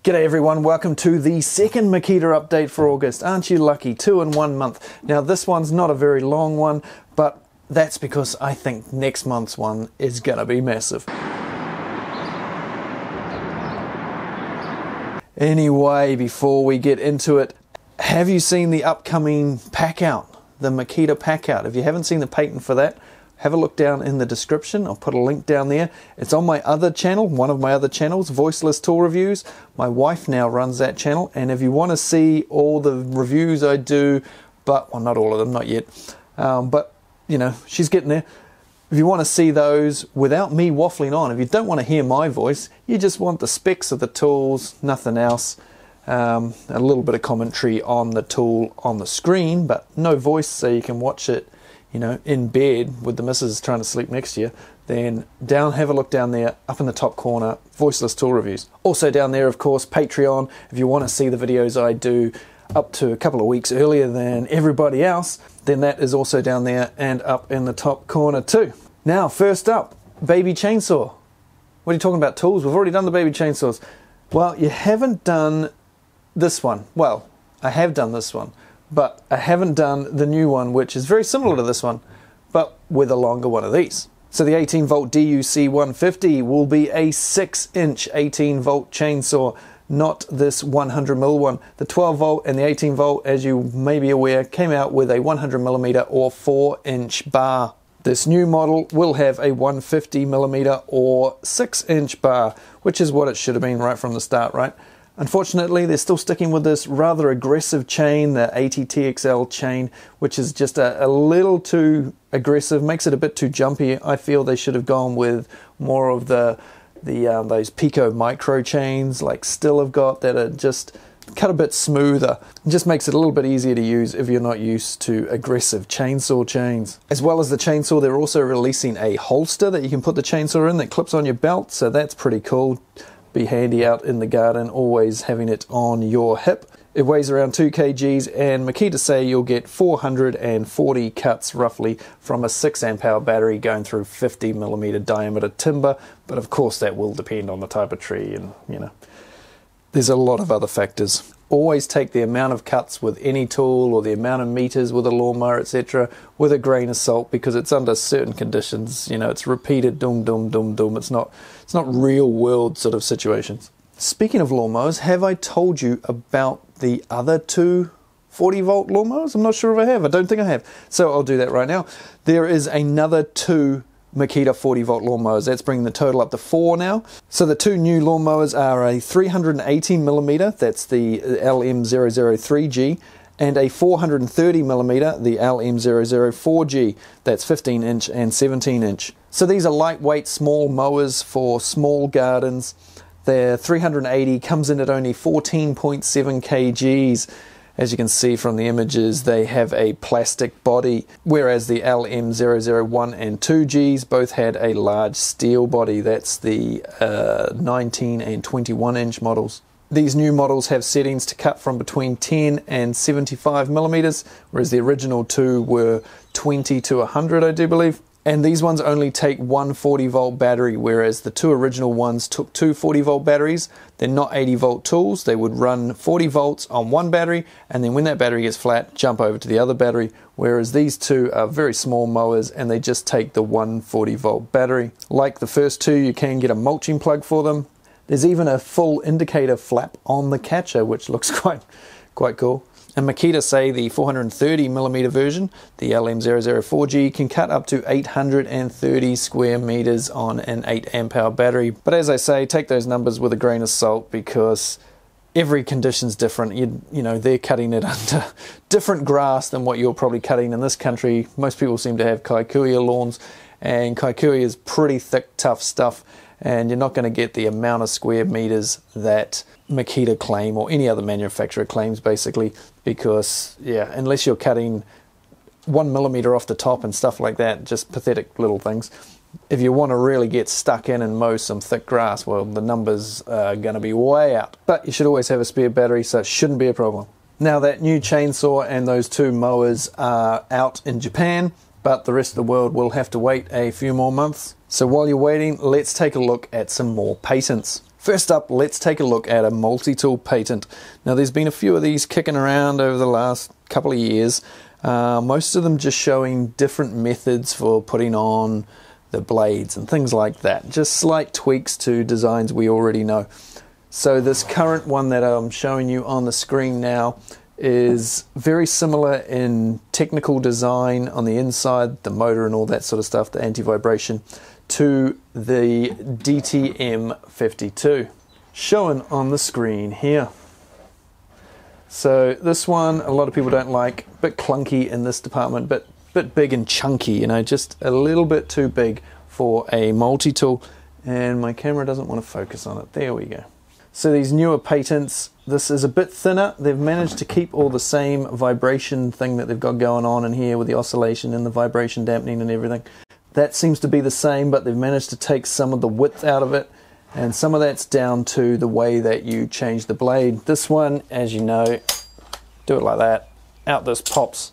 G'day everyone, welcome to the second Makita update for August. Aren't you lucky? 2 in 1 month. Now this one's not a very long one, but that's because I think next month's one is gonna be massive. Anyway, before we get into it, have you seen the upcoming pack out? The Makita pack out. If you haven't seen the patent for that, have a look down in the description. I'll put a link down there. It's on my other channel, one of my other channels, Voiceless Tool Reviews. My wife now runs that channel, and if you want to see all the reviews I do, well, not all of them, not yet, but you know, she's getting there. If you want to see those without me waffling on, if you don't want to hear my voice, you just want the specs of the tools, nothing else, a little bit of commentary on the tool on the screen, but no voice, so you can watch it, you know, in bed with the missus trying to sleep next to you, then have a look down there, up in the top corner, Voiceless Tool Reviews. Also down there, of course, Patreon. If you want to see the videos I do up to a couple of weeks earlier than everybody else, then that is also down there and up in the top corner too. Now, first up, baby chainsaw. What are you talking about, tools? We've already done the baby chainsaws. Well, you haven't done this one. Well, I have done this one, but I haven't done the new one, which is very similar to this one, but with a longer one of these. So the 18 volt DUC 150 will be a 6-inch 18 volt chainsaw, not this 100mm one. The 12 volt and the 18 volt, as you may be aware, came out with a 100mm or 4-inch bar. This new model will have a 150mm or 6-inch bar, which is what it should have been right from the start, right? Unfortunately, they're still sticking with this rather aggressive chain, the ATTXL chain, which is just a little too aggressive, makes it a bit too jumpy. I feel they should have gone with more of those Pico micro chains like Still have got, that are just cut a bit smoother. It just makes it a little bit easier to use if you're not used to aggressive chainsaw chains. As well as the chainsaw, they're also releasing a holster that you can put the chainsaw in that clips on your belt, so that's pretty cool. Be handy out in the garden, always having it on your hip. It weighs around 2 kgs, and Makita say you'll get 440 cuts roughly from a 6 amp hour battery going through 50mm diameter timber, but of course that will depend on the type of tree, and you know, there's a lot of other factors. Always take the amount of cuts with any tool or the amount of meters with a lawnmower, etc., with a grain of salt, because it's under certain conditions. You know, it's repeated doom, doom, doom, doom. It's not real world sort of situations. Speaking of lawnmowers, have I told you about the other two 40 volt lawnmowers? I'm not sure if I have. I don't think I have. So I'll do that right now. There is another two Makita 40 volt lawnmowers. That's bringing the total up to 4 now. So the two new lawnmowers are a 318mm, that's the LM003G, and a 430mm, the LM004G, that's 15-inch and 17-inch. So these are lightweight small mowers for small gardens. Their 380 comes in at only 14.7 kgs. As you can see from the images, they have a plastic body, whereas the LM001 and 2Gs both had a large steel body. That's the 19 and 21-inch models. These new models have settings to cut from between 10 and 75mm, whereas the original two were 20 to 100, I do believe. And these ones only take one 40 volt battery, whereas the two original ones took two 40 volt batteries. They're not 80 volt tools. They would run 40 volts on one battery, and then when that battery gets flat, jump over to the other battery, whereas these two are very small mowers and they just take the one 40 volt battery. Like the first two, you can get a mulching plug for them. There's even a full indicator flap on the catcher, which looks quite cool. And Makita say the 430mm version, the LM004G, can cut up to 830 square meters on an 8 amp hour battery. But as I say, take those numbers with a grain of salt, because every condition's different. You know, they're cutting it under different grass than what you're probably cutting in this country. Most people seem to have Kikuyu lawns, and Kikuyu is pretty thick, tough stuff, and you're not going to get the amount of square meters that Makita claim, or any other manufacturer claims, basically, because yeah, unless you're cutting 1mm off the top and stuff like that, just pathetic little things. If you want to really get stuck in and mow some thick grass, well, the numbers are going to be way out. But you should always have a spare battery, so it shouldn't be a problem. Now, that new chainsaw and those two mowers are out in Japan, but the rest of the world will have to wait a few more months. So while you're waiting, let's take a look at some more patents. First up, let's take a look at a Multitool Patent. Now there's been a few of these kicking around over the last couple of years, most of them just showing different methods for putting on the blades and things like that, just slight tweaks to designs we already know. So this current one that I'm showing you on the screen now is very similar in technical design on the inside, the motor and all that sort of stuff, the anti-vibration, to the DTM52 shown on the screen here. So this one a lot of people don't like, a bit clunky in this department, but bit big and chunky, you know, just a little bit too big for a multi-tool, and my camera doesn't want to focus on it. There we go. So these newer patents, this is a bit thinner. They've managed to keep all the same vibration thing that they've got going on in here with the oscillation and the vibration dampening and everything. That seems to be the same, but they've managed to take some of the width out of it, and some of that's down to the way that you change the blade. This one, as you know, do it like that, out this pops.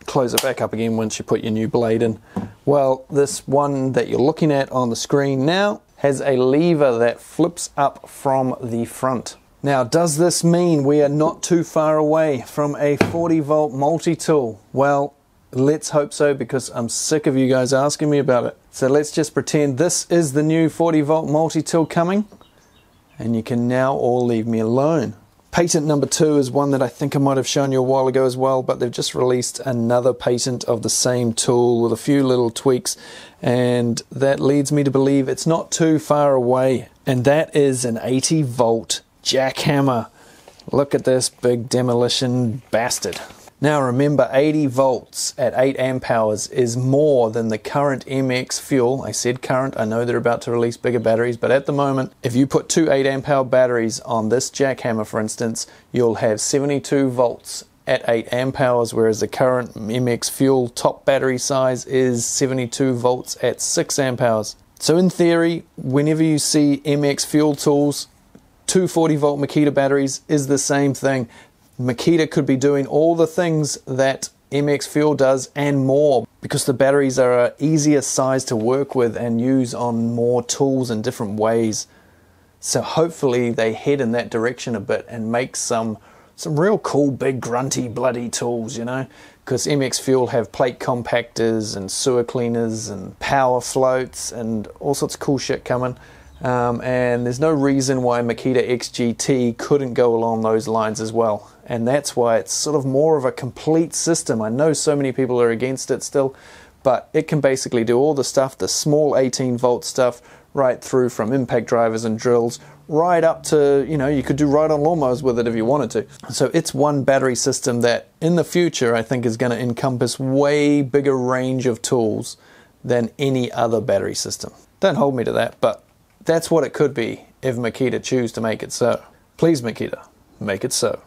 Close it back up again once you put your new blade in. Well, this one that you're looking at on the screen now has a lever that flips up from the front. Now, does this mean we are not too far away from a 40-volt multi-tool? Well, let's hope so, because I'm sick of you guys asking me about it. So let's just pretend this is the new 40-volt multi-tool coming, and you can now all leave me alone. Patent number 2 is one that I think I might have shown you a while ago as well, but they've just released another patent of the same tool with a few little tweaks, and that leads me to believe it's not too far away, and that is an 80-volt jackhammer. Look at this big demolition bastard. Now remember, 80 volts at 8 amp hours is more than the current MX fuel. I said current, I know they're about to release bigger batteries, but at the moment, if you put 2 8 amp hour batteries on this jackhammer, for instance, you'll have 72 volts at 8 amp hours, whereas the current MX fuel top battery size is 72 volts at 6 amp hours. So in theory, whenever you see MX fuel tools, 2 40-volt Makita batteries is the same thing. Makita could be doing all the things that MX Fuel does and more, because the batteries are an easier size to work with and use on more tools in different ways. So hopefully they head in that direction a bit and make some real cool, big, grunty, bloody tools, you know, because MX Fuel have plate compactors and sewer cleaners and power floats and all sorts of cool shit coming. And there's no reason why Makita XGT couldn't go along those lines as well. And that's why it's sort of more of a complete system. I know so many people are against it still, but it can basically do all the stuff, the small 18-volt stuff, right through from impact drivers and drills, right up to, you know, you could do ride-on lawnmowers with it if you wanted to. So it's one battery system that in the future I think is going to encompass way bigger range of tools than any other battery system. Don't hold me to that, but that's what it could be if Makita choose to make it so. Please, Makita, make it so.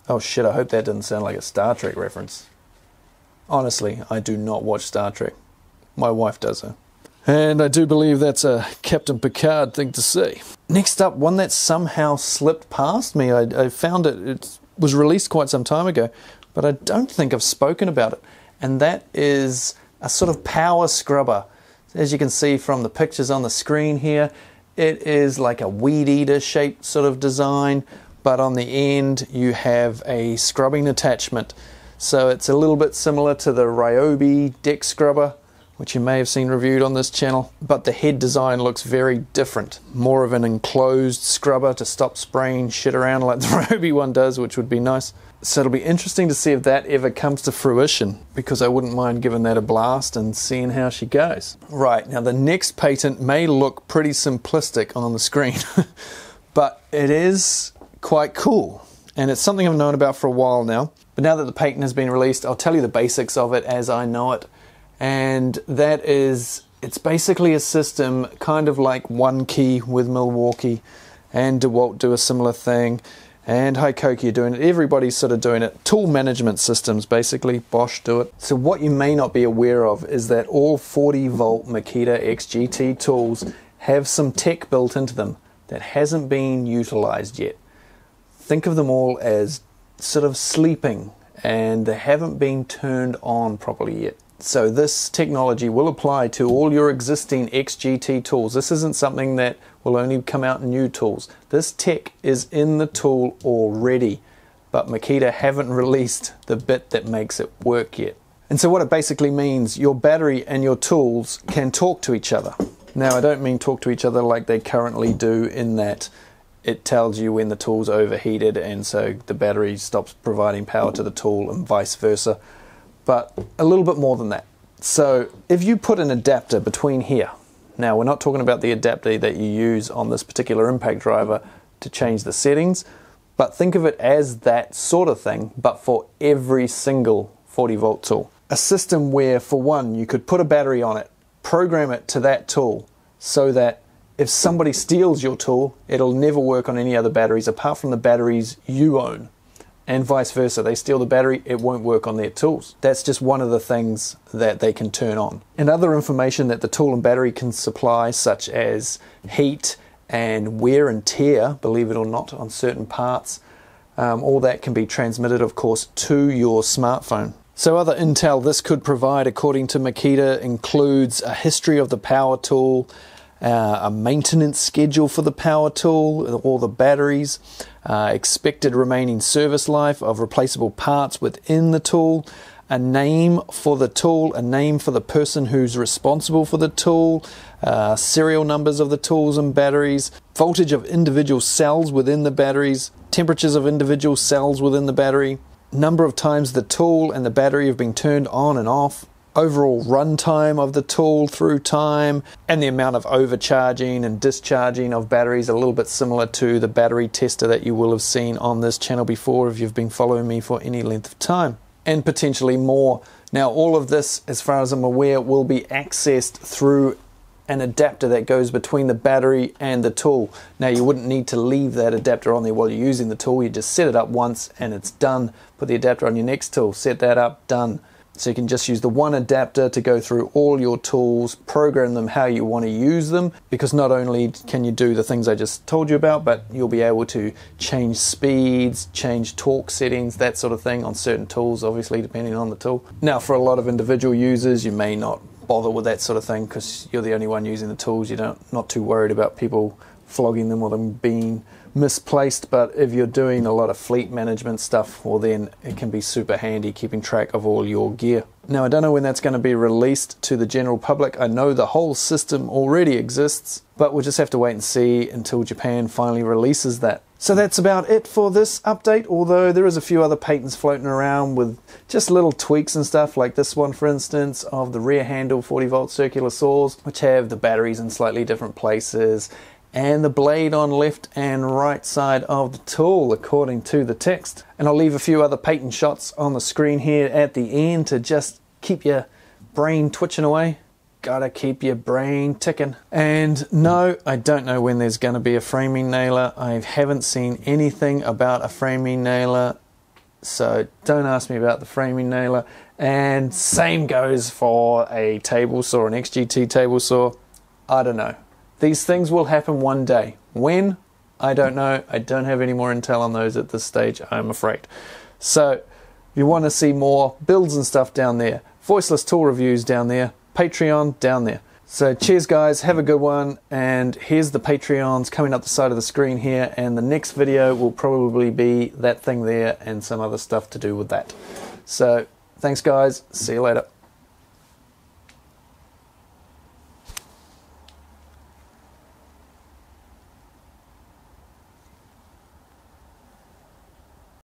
Oh shit, I hope that didn't sound like a Star Trek reference. Honestly, I do not watch Star Trek. My wife does, though. And I do believe that's a Captain Picard thing to say. Next up, one that somehow slipped past me. I found it was released quite some time ago, but I don't think I've spoken about it. And that is a sort of power scrubber. As you can see from the pictures on the screen here, it is like a weed eater shaped sort of design, but on the end you have a scrubbing attachment. So it's a little bit similar to the Ryobi deck scrubber, which you may have seen reviewed on this channel, but the head design looks very different. More of an enclosed scrubber to stop spraying shit around like the Ryobi one does, which would be nice. So it'll be interesting to see if that ever comes to fruition, because I wouldn't mind giving that a blast and seeing how she goes. Right, now the next patent may look pretty simplistic on the screen, but it is quite cool, and it's something I've known about for a while now. But now that the patent has been released, I'll tell you the basics of it as I know it, and that is, it's basically a system kind of like One Key with Milwaukee, and DeWalt do a similar thing, and Hikoki are doing it. Everybody's sort of doing it. Tool management systems, basically. Bosch do it. So what you may not be aware of is that all 40-volt Makita XGT tools have some tech built into them that hasn't been utilized yet. Think of them all as sort of sleeping, and they haven't been turned on properly yet. So this technology will apply to all your existing XGT tools. This isn't something that will only come out in new tools. This tech is in the tool already, but Makita haven't released the bit that makes it work yet. And so what it basically means, your battery and your tools can talk to each other. Now, I don't mean talk to each other like they currently do, in that it tells you when the tool's overheated and so the battery stops providing power to the tool and vice versa, but a little bit more than that. So if you put an adapter between here, now we're not talking about the adapter that you use on this particular impact driver to change the settings, but think of it as that sort of thing, but for every single 40 volt tool. A system where, for one, you could put a battery on it, program it to that tool, so that if somebody steals your tool, it'll never work on any other batteries apart from the batteries you own. And vice versa, they steal the battery, it won't work on their tools. That's just one of the things that they can turn on. And other information that the tool and battery can supply, such as heat and wear and tear, believe it or not, on certain parts, all that can be transmitted, of course, to your smartphone. So other intel this could provide, according to Makita, includes a history of the power tool, a maintenance schedule for the power tool or the batteries, expected remaining service life of replaceable parts within the tool, a name for the tool, a name for the person who's responsible for the tool, serial numbers of the tools and batteries, voltage of individual cells within the batteries, temperatures of individual cells within the battery, number of times the tool and the battery have been turned on and off, overall runtime of the tool through time, and the amount of overcharging and discharging of batteries, a little bit similar to the battery tester that you will have seen on this channel before if you've been following me for any length of time, and potentially more. Now, all of this, as far as I'm aware, will be accessed through an adapter that goes between the battery and the tool. Now, you wouldn't need to leave that adapter on there while you're using the tool. You just set it up once and it's done. Put the adapter on your next tool, set that up, done. So you can just use the one adapter to go through all your tools, program them how you want to use them, because not only can you do the things I just told you about, but you'll be able to change speeds, change torque settings, that sort of thing on certain tools, obviously depending on the tool. Now, for a lot of individual users, you may not bother with that sort of thing because you're the only one using the tools. You're not too worried about people flogging them or them being misplaced, but if you're doing a lot of fleet management stuff, well, then it can be super handy keeping track of all your gear. Now, I don't know when that's going to be released to the general public. I know the whole system already exists, but we'll just have to wait and see until Japan finally releases that. So that's about it for this update, although there is a few other patents floating around with just little tweaks and stuff, like this one, for instance, of the rear handle 40 volt circular saws, which have the batteries in slightly different places, and the blade on left and right side of the tool, according to the text. And I'll leave a few other patent shots on the screen here at the end to just keep your brain twitching away. Gotta keep your brain ticking. And no, I don't know when there's gonna be a framing nailer. I haven't seen anything about a framing nailer, so don't ask me about the framing nailer. And same goes for a table saw, an XGT table saw. I don't know. These things will happen one day. When? I don't know. I don't have any more intel on those at this stage, I'm afraid. So if you want to see more builds and stuff down there, voiceless tool reviews down there, Patreon down there. So cheers guys, have a good one, and here's the Patreons coming up the side of the screen here, and the next video will probably be that thing there and some other stuff to do with that. So thanks guys, see you later.